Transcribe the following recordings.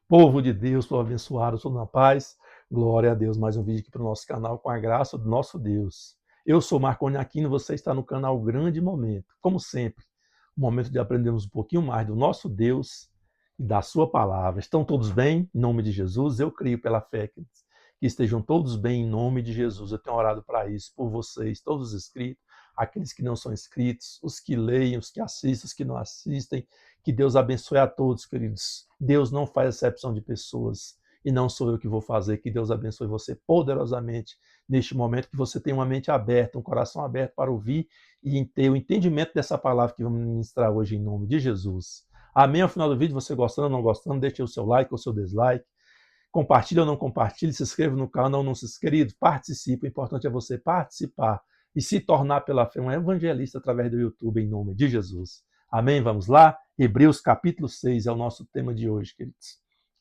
Povo de Deus, povo abençoado, tudo na paz. Glória a Deus. Mais um vídeo aqui para o nosso canal com a graça do nosso Deus. Eu sou Marconi Aquino, você está no canal Grande Momento. Como sempre, o momento de aprendermos um pouquinho mais do nosso Deus e da sua palavra. Estão todos bem? Em nome de Jesus, eu creio pela fé que estejam todos bem em nome de Jesus. Eu tenho orado para isso, por vocês, todos os inscritos, aqueles que não são inscritos, os que leem, os que assistem, os que não assistem. Que Deus abençoe a todos, queridos. Deus não faz acepção de pessoas e não sou eu que vou fazer. Que Deus abençoe você poderosamente neste momento, que você tenha uma mente aberta, um coração aberto para ouvir e ter o entendimento dessa palavra que vamos ministrar hoje em nome de Jesus. Amém. Ao final do vídeo, você gostando ou não gostando, deixe o seu like ou o seu dislike. Compartilhe ou não compartilhe, se inscreva no canal ou não se inscreva, participe. O importante é você participar e se tornar pela fé um evangelista através do YouTube em nome de Jesus. Amém? Vamos lá? Hebreus capítulo 6 é o nosso tema de hoje, queridos.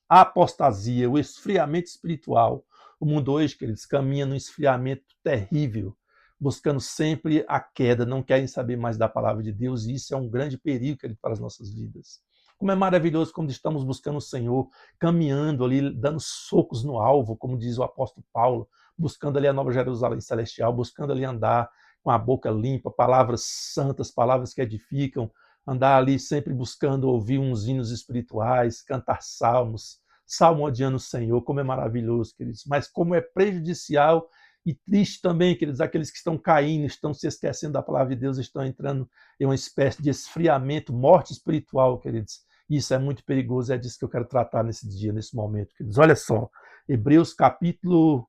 A apostasia, o esfriamento espiritual. O mundo hoje, queridos, caminha num esfriamento terrível, buscando sempre a queda, não querem saber mais da palavra de Deus, e isso é um grande perigo, queridos, para as nossas vidas. Como é maravilhoso quando estamos buscando o Senhor, caminhando ali, dando socos no alvo, como diz o apóstolo Paulo, buscando ali a Nova Jerusalém Celestial, buscando ali andar com a boca limpa, palavras santas, palavras que edificam, andar ali sempre buscando ouvir uns hinos espirituais, cantar salmos, salmodiando o Senhor, como é maravilhoso, queridos. Mas como é prejudicial e triste também, queridos, aqueles que estão caindo, estão se esquecendo da palavra de Deus, estão entrando em uma espécie de esfriamento, morte espiritual, queridos. Isso é muito perigoso, é disso que eu quero tratar nesse dia, nesse momento, queridos. Olha só, Hebreus capítulo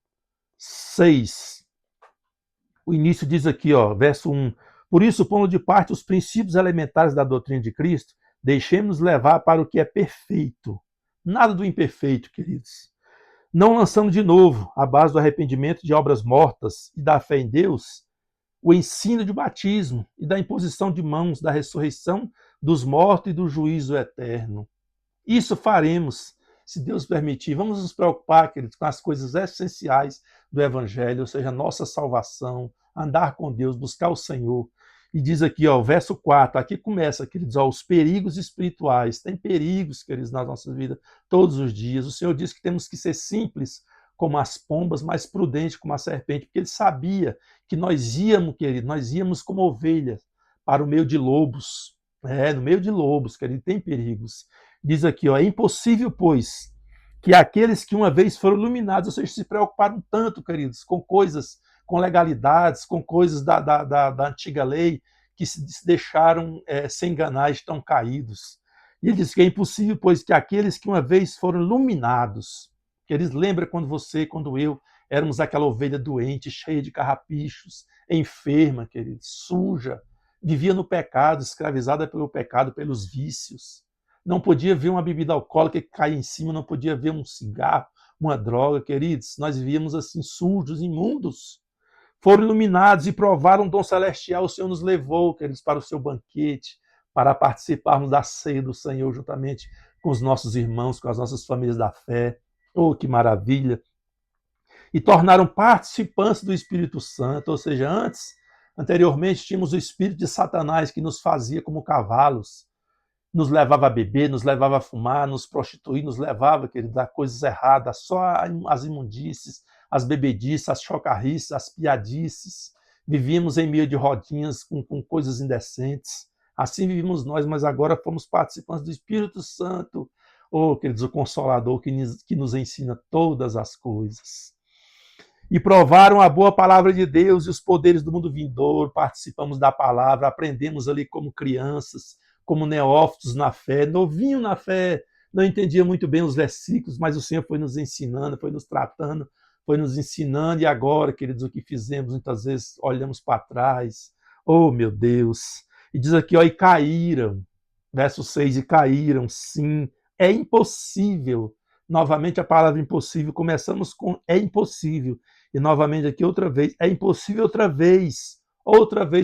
6. O início diz aqui, ó, verso 1. Por isso, pondo de parte os princípios elementares da doutrina de Cristo, deixemos-nos levar para o que é perfeito. Nada do imperfeito, queridos. Não lançando de novo, à base do arrependimento de obras mortas e da fé em Deus, o ensino de batismo e da imposição de mãos, da ressurreição dos mortos e do juízo eterno. Isso faremos, se Deus permitir. Vamos nos preocupar, queridos, com as coisas essenciais do Evangelho, ou seja, a nossa salvação, andar com Deus, buscar o Senhor. E diz aqui, ó, verso 4, aqui começa, queridos, ó, os perigos espirituais. Tem perigos, queridos, nas nossas vidas, todos os dias. O Senhor diz que temos que ser simples como as pombas, mas prudentes como a serpente, porque Ele sabia que nós íamos, querido, nós íamos como ovelhas para o meio de lobos. No meio de lobos, querido, tem perigos. Diz aqui, ó, é impossível, pois, que aqueles que uma vez foram iluminados, ou seja, se preocuparam tanto, queridos, com coisas, com legalidades, com coisas da antiga lei, que se deixaram se enganar, estão caídos. E ele diz que é impossível, pois, que aqueles que uma vez foram iluminados, que eles lembram quando você, quando eu, éramos aquela ovelha doente, cheia de carrapichos, enferma, queridos, suja, vivia no pecado, escravizada pelo pecado, pelos vícios. Não podia ver uma bebida alcoólica que caia em cima, não podia ver um cigarro, uma droga, queridos. Nós vivíamos assim, sujos, imundos. Foram iluminados e provaram o dom celestial. O Senhor nos levou, queridos, para o seu banquete, para participarmos da ceia do Senhor juntamente com os nossos irmãos, com as nossas famílias da fé. Oh, que maravilha! E tornaram participantes do Espírito Santo, ou seja, anteriormente tínhamos o espírito de Satanás que nos fazia como cavalos, nos levava a beber, nos levava a fumar, nos prostituir, nos levava, querido, a coisas erradas, só as imundícies, as bebedices, as chocarrices, as piadices. Vivíamos em meio de rodinhas com coisas indecentes. Assim vivimos nós, mas agora fomos participantes do Espírito Santo, oh, queridos, o Consolador que nos ensina todas as coisas. E provaram a boa palavra de Deus e os poderes do mundo vindouro, participamos da palavra, aprendemos ali como crianças, como neófitos na fé, novinho na fé, não entendia muito bem os versículos, mas o Senhor foi nos ensinando, foi nos tratando, foi nos ensinando, e agora, queridos, o que fizemos, muitas vezes olhamos para trás, oh meu Deus, e diz aqui, ó, e caíram, verso 6, e caíram, sim, é impossível, novamente a palavra impossível, começamos com é impossível, e novamente aqui outra vez, é impossível outra vez,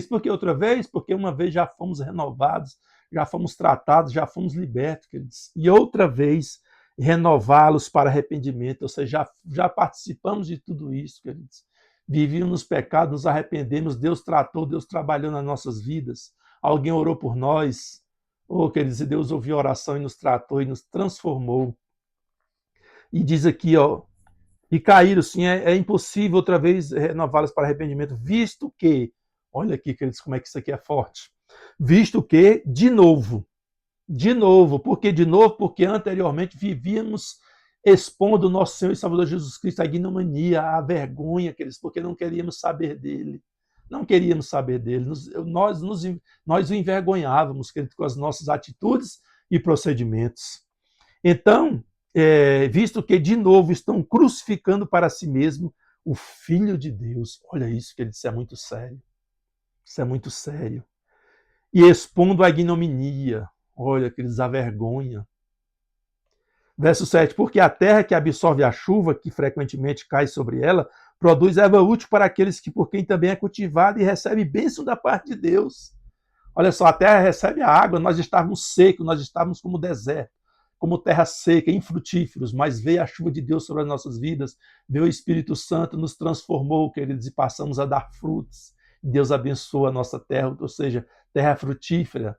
por que outra vez? Porque uma vez já fomos renovados, já fomos tratados, já fomos libertos, queridos. E outra vez, renová-los para arrependimento. Ou seja, já participamos de tudo isso, queridos. Vivíamos nos pecados, nos arrependemos, Deus tratou, Deus trabalhou nas nossas vidas. Alguém orou por nós. Oh, queridos, e Deus ouviu a oração e nos tratou e nos transformou. E diz aqui, ó, e caíram, sim, é impossível outra vez renová-las para arrependimento, visto que, olha aqui, queridos, como é que isso aqui é forte, visto que, de novo, por que de novo? Porque anteriormente vivíamos expondo o nosso Senhor e Salvador Jesus Cristo à ignomania, à vergonha, queridos, porque não queríamos saber dele. Não queríamos saber dele. Nós o envergonhávamos, queridos, com as nossas atitudes e procedimentos. Então, visto que de novo estão crucificando para si mesmo o Filho de Deus. Olha isso, queridos, isso é muito sério. Isso é muito sério. E expondo a ignominia. Olha, queridos, a vergonha. Verso 7, porque a terra que absorve a chuva, que frequentemente cai sobre ela, produz erva útil para aqueles que por quem também é cultivada e recebe bênção da parte de Deus. Olha só, a terra recebe a água, nós estávamos secos, nós estávamos como deserto, como terra seca, infrutíferos, mas veio a chuva de Deus sobre as nossas vidas, veio o Espírito Santo, nos transformou, queridos, e passamos a dar frutos. Deus abençoa a nossa terra, ou seja, terra frutífera.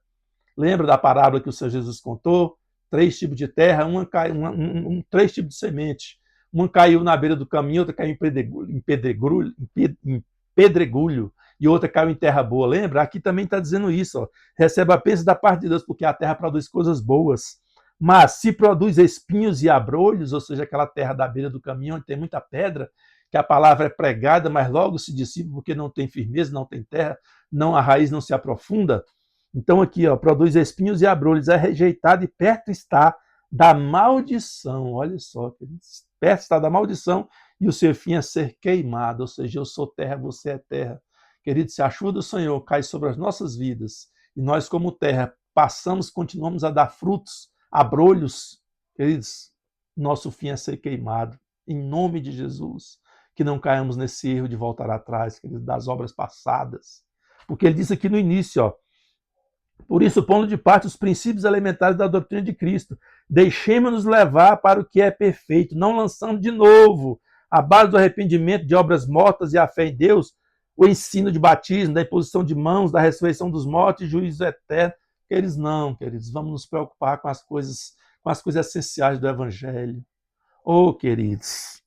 Lembra da parábola que o Senhor Jesus contou? 3 tipos de terra, três tipos de semente. Uma caiu na beira do caminho, outra caiu em pedregulho, e outra caiu em terra boa. Lembra? Aqui também está dizendo isso. Ó. Recebe a bênção da parte de Deus, porque a terra produz coisas boas. Mas se produz espinhos e abrolhos, ou seja, aquela terra da beira do caminho, onde tem muita pedra, que a palavra é pregada, mas logo se dissipa porque não tem firmeza, não tem terra, não, a raiz não se aprofunda. Então aqui, ó, produz espinhos e abrolhos, é rejeitado e perto está da maldição. Olha só, perto está da maldição e o seu fim é ser queimado. Ou seja, eu sou terra, você é terra. Querido, se a chuva do Senhor cai sobre as nossas vidas e nós como terra continuamos a dar frutos, abrolhos, queridos, nosso fim é ser queimado. Em nome de Jesus, que não caímos nesse erro de voltar atrás, queridos, das obras passadas. Porque ele diz aqui no início, ó, por isso, pondo de parte os princípios elementares da doutrina de Cristo, deixemos-nos levar para o que é perfeito, não lançando de novo, a base do arrependimento de obras mortas e a fé em Deus, o ensino de batismo, da imposição de mãos, da ressurreição dos mortos e juízo eterno. Queridos, vamos nos preocupar com as coisas essenciais do Evangelho. Oh, queridos,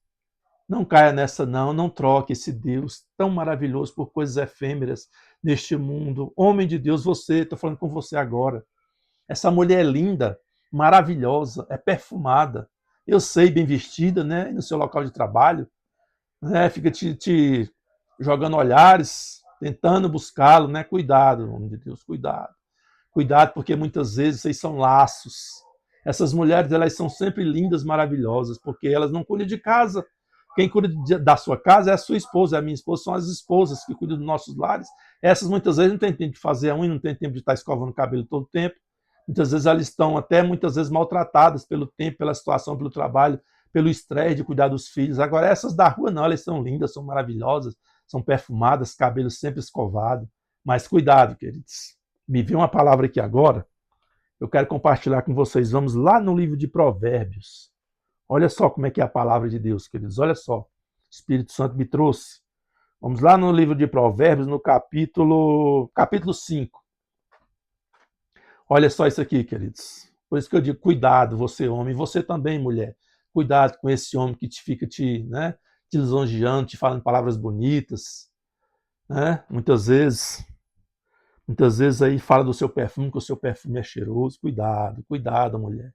não caia nessa não troque esse Deus tão maravilhoso por coisas efêmeras neste mundo. Homem de Deus, você, estou falando com você agora. Essa mulher é linda, maravilhosa, é perfumada. Eu sei, bem vestida, né? No seu local de trabalho, né? Fica te jogando olhares, tentando buscá-lo, né? Cuidado, homem de Deus, cuidado. Cuidado, porque muitas vezes vocês são laços. Essas mulheres, elas são sempre lindas, maravilhosas, porque elas não cuidam de casa. Quem cuida da sua casa é a sua esposa, a minha esposa, são as esposas que cuidam dos nossos lares. Essas muitas vezes não têm tempo de fazer a unha, não têm tempo de estar escovando o cabelo todo o tempo. Muitas vezes elas estão até muitas vezes maltratadas pelo tempo, pela situação, pelo trabalho, pelo estresse de cuidar dos filhos. Agora essas da rua não, elas são lindas, são maravilhosas, são perfumadas, cabelo sempre escovado. Mas cuidado, queridos. Me veio uma palavra aqui agora, eu quero compartilhar com vocês. Vamos lá no livro de Provérbios. Olha só como é que é a palavra de Deus, queridos. Olha só. O Espírito Santo me trouxe. Vamos lá no livro de Provérbios, no capítulo 5. Olha só isso aqui, queridos. Por isso que eu digo, cuidado, você homem, você também, mulher. Cuidado com esse homem que fica te lisonjeando, te falando palavras bonitas. Né? Muitas vezes aí fala do seu perfume, que o seu perfume é cheiroso. Cuidado, mulher.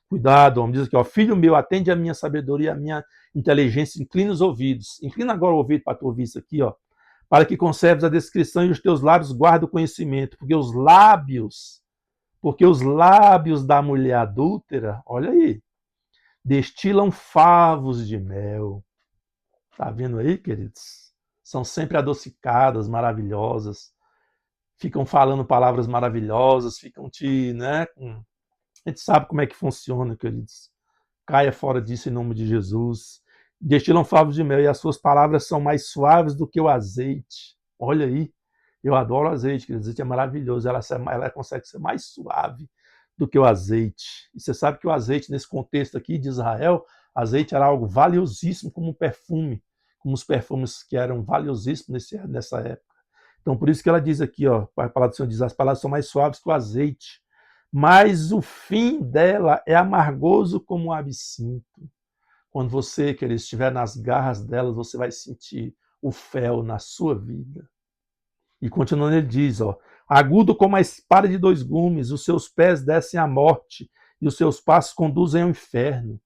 Cuidado, homem. Diz aqui, ó, filho meu, atende a minha sabedoria, a minha inteligência, inclina os ouvidos. Inclina agora o ouvido para tu ouvir isso aqui, ó. Para que conserves a descrição e os teus lábios guardem o conhecimento. Porque os lábios da mulher adúltera, olha aí, destilam favos de mel. Tá vendo aí, queridos? São sempre adocicadas, maravilhosas. Ficam falando palavras maravilhosas, ficam né? A gente sabe como é que funciona, queridos. Caia fora disso em nome de Jesus. Destilam favos de mel e as suas palavras são mais suaves do que o azeite. Olha aí. Eu adoro azeite, queridos. O azeite é maravilhoso. Ela consegue ser mais suave do que o azeite. E você sabe que o azeite, nesse contexto aqui de Israel, azeite era algo valiosíssimo como um perfume, como os perfumes que eram valiosíssimos nessa época. Então, por isso que ela diz aqui, ó, a palavra do Senhor diz, as palavras são mais suaves que o azeite, mas o fim dela é amargoso como o absinto. Quando você, querido, estiver nas garras delas, você vai sentir o fel na sua vida. E continuando, ele diz, ó, agudo como a espada de 2 gumes, os seus pés descem à morte e os seus passos conduzem ao inferno.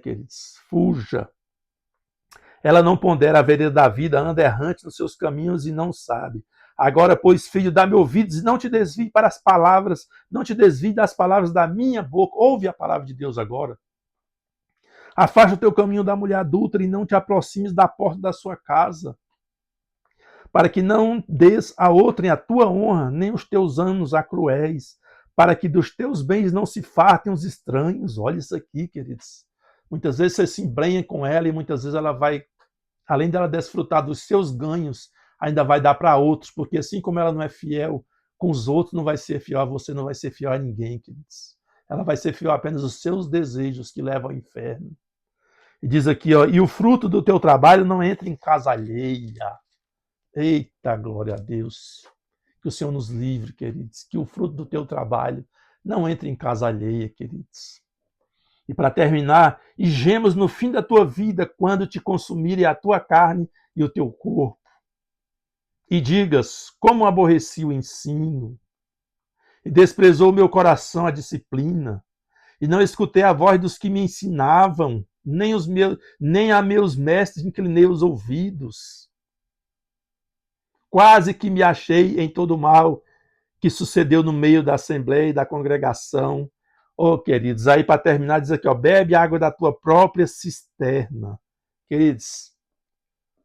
Queridos, fuja. Ela não pondera a vereda da vida, anda errante nos seus caminhos e não sabe. Agora, pois, filho, dá-me ouvidos e não te desvie para as palavras, não te desvie das palavras da minha boca. Ouve a palavra de Deus agora. Afasta o teu caminho da mulher adúltera e não te aproximes da porta da sua casa, para que não des a outrem a tua honra, nem os teus anos a cruéis, para que dos teus bens não se fartem os estranhos. Olha isso aqui, queridos. Muitas vezes você se embrenha com ela e muitas vezes ela vai, além dela desfrutar dos seus ganhos, ainda vai dar para outros, porque assim como ela não é fiel com os outros, não vai ser fiel a você, não vai ser fiel a ninguém, queridos. Ela vai ser fiel apenas aos seus desejos que levam ao inferno. E diz aqui, ó, e o fruto do teu trabalho não entra em casa alheia. Eita, glória a Deus. Que o Senhor nos livre, queridos. Que o fruto do teu trabalho não entre em casa alheia, queridos. E para terminar, e gemas no fim da tua vida, quando te consumirem a tua carne e o teu corpo. E digas, como aborreci o ensino, e desprezou o meu coração a disciplina, e não escutei a voz dos que me ensinavam, nem a meus mestres inclinei os ouvidos. Quase que me achei em todo o mal que sucedeu no meio da assembleia e da congregação. Queridos, aí para terminar, diz aqui, ó, bebe água da tua própria cisterna. Queridos,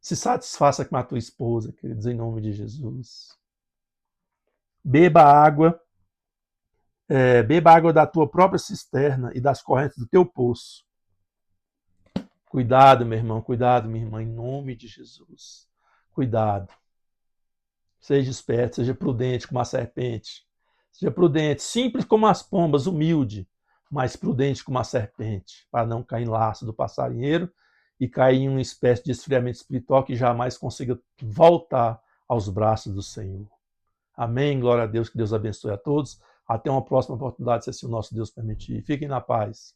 se satisfaça com a tua esposa, queridos, em nome de Jesus. Beba água da tua própria cisterna e das correntes do teu poço. Cuidado, meu irmão, cuidado, minha irmã, em nome de Jesus. Cuidado. Seja esperto, seja prudente como a serpente. Seja prudente, simples como as pombas, humilde, mas prudente como a serpente, para não cair em laço do passarinheiro e cair em uma espécie de esfriamento espiritual que jamais consiga voltar aos braços do Senhor. Amém, glória a Deus, que Deus abençoe a todos. Até uma próxima oportunidade, se assim o nosso Deus permitir. Fiquem na paz.